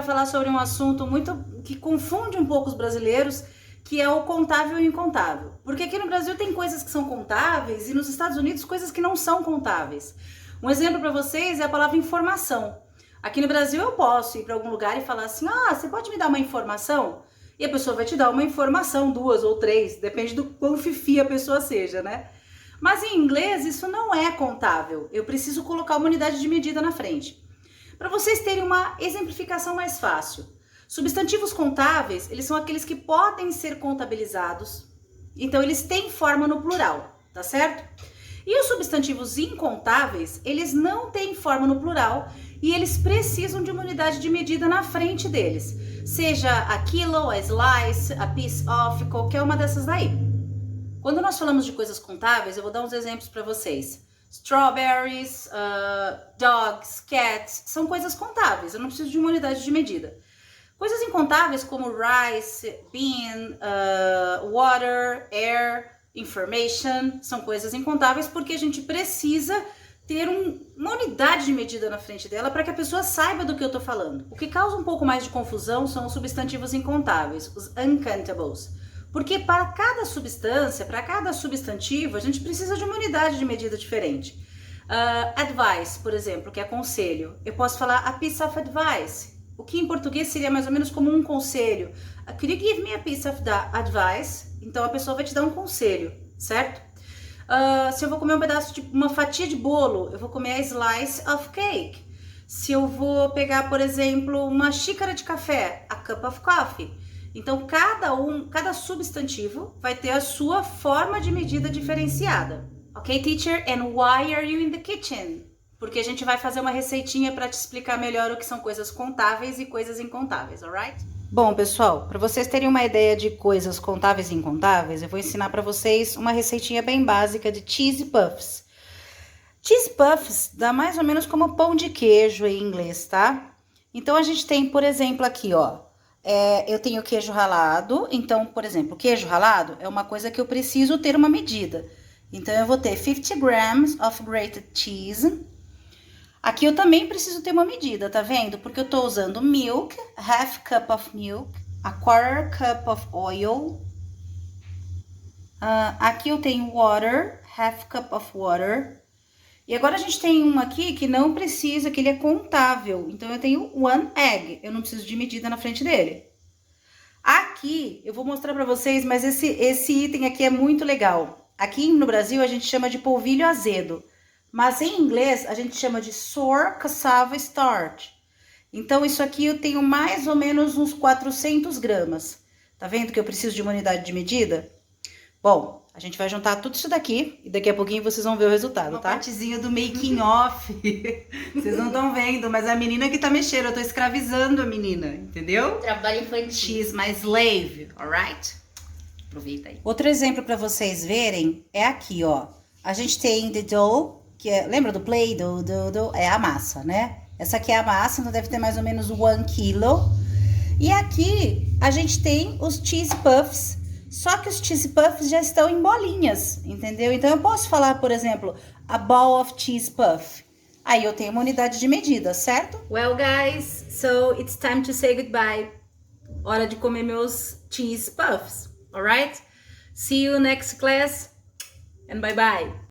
falar sobre um assunto muito que confunde um pouco os brasileiros, que é o contável e o incontável. Porque aqui no Brasil tem coisas que são contáveis e nos Estados Unidos coisas que não são contáveis. Um exemplo para vocês é a palavra informação. Aqui no Brasil eu posso ir para algum lugar e falar assim: ah, você pode me dar uma informação? E a pessoa vai te dar uma informação, 2 ou 3, depende do quão fifi a pessoa seja, né? Mas em inglês isso não é contável, eu preciso colocar uma unidade de medida na frente. Para vocês terem uma exemplificação mais fácil, substantivos contáveis, eles são aqueles que podem ser contabilizados, então eles têm forma no plural, tá certo? E os substantivos incontáveis, eles não têm forma no plural e eles precisam de uma unidade de medida na frente deles, seja a quilo, a slice, a piece of, qualquer uma dessas daí. Quando nós falamos de coisas contáveis, eu vou dar uns exemplos para vocês. Strawberries, dogs, cats, são coisas contáveis, eu não preciso de uma unidade de medida. Coisas incontáveis como rice, bean, water, air, information, são coisas incontáveis porque a gente precisa ter uma unidade de medida na frente dela para que a pessoa saiba do que eu estou falando. O que causa um pouco mais de confusão são os substantivos incontáveis, os uncountables. Porque para cada substância, para cada substantivo, a gente precisa de uma unidade de medida diferente. Advice, por exemplo, que é conselho. Eu posso falar a piece of advice, o que em português seria mais ou menos como um conselho. Could you give me a piece of advice? Então a pessoa vai te dar um conselho, certo? Se eu vou comer um pedaço de uma fatia de bolo, eu vou comer a slice of cake. Se eu vou pegar, por exemplo, uma xícara de café, a cup of coffee. Então, cada substantivo vai ter a sua forma de medida diferenciada. Ok, teacher? And why are you in the kitchen? Porque a gente vai fazer uma receitinha para te explicar melhor o que são coisas contáveis e coisas incontáveis, alright? Bom, pessoal, para vocês terem uma ideia de coisas contáveis e incontáveis, eu vou ensinar para vocês uma receitinha bem básica de cheese puffs. Cheese puffs dá mais ou menos como pão de queijo em inglês, tá? Então, a gente tem, por exemplo, aqui, ó. Eu tenho queijo ralado, então, por exemplo, queijo ralado é uma coisa que eu preciso ter uma medida. Então, eu vou ter 50 grams of grated cheese. Aqui eu também preciso ter uma medida, tá vendo? Porque eu tô usando milk, half cup of milk, a quarter cup of oil. Aqui eu tenho water, half cup of water. E agora a gente tem um aqui que não precisa, que ele é contável. Então, eu tenho one egg. Eu não preciso de medida na frente dele. Aqui, eu vou mostrar pra vocês, mas esse item aqui é muito legal. Aqui no Brasil, a gente chama de polvilho azedo. Mas em inglês, a gente chama de sour cassava starch. Então, isso aqui eu tenho mais ou menos uns 400 gramas. Tá vendo que eu preciso de uma unidade de medida? Bom, a gente vai juntar tudo isso daqui e daqui a pouquinho vocês vão ver o resultado, tá? Uma partezinha do making off. Vocês não estão vendo, mas a menina que tá mexendo, eu tô escravizando a menina, entendeu? Trabalho infantil. She's my slave, alright? Aproveita aí. Outro exemplo para vocês verem é aqui, ó. A gente tem the dough, que é, lembra do Play-Doh? É a massa, né? Essa aqui é a massa, então deve ter mais ou menos 1 quilo. E aqui a gente tem os cheese puffs. Só que os cheese puffs já estão em bolinhas, entendeu? Então, eu posso falar, por exemplo, a ball of cheese puff. Aí, eu tenho uma unidade de medida, certo? Well, guys, so it's time to say goodbye. Hora de comer meus cheese puffs, alright? See you next class and bye-bye.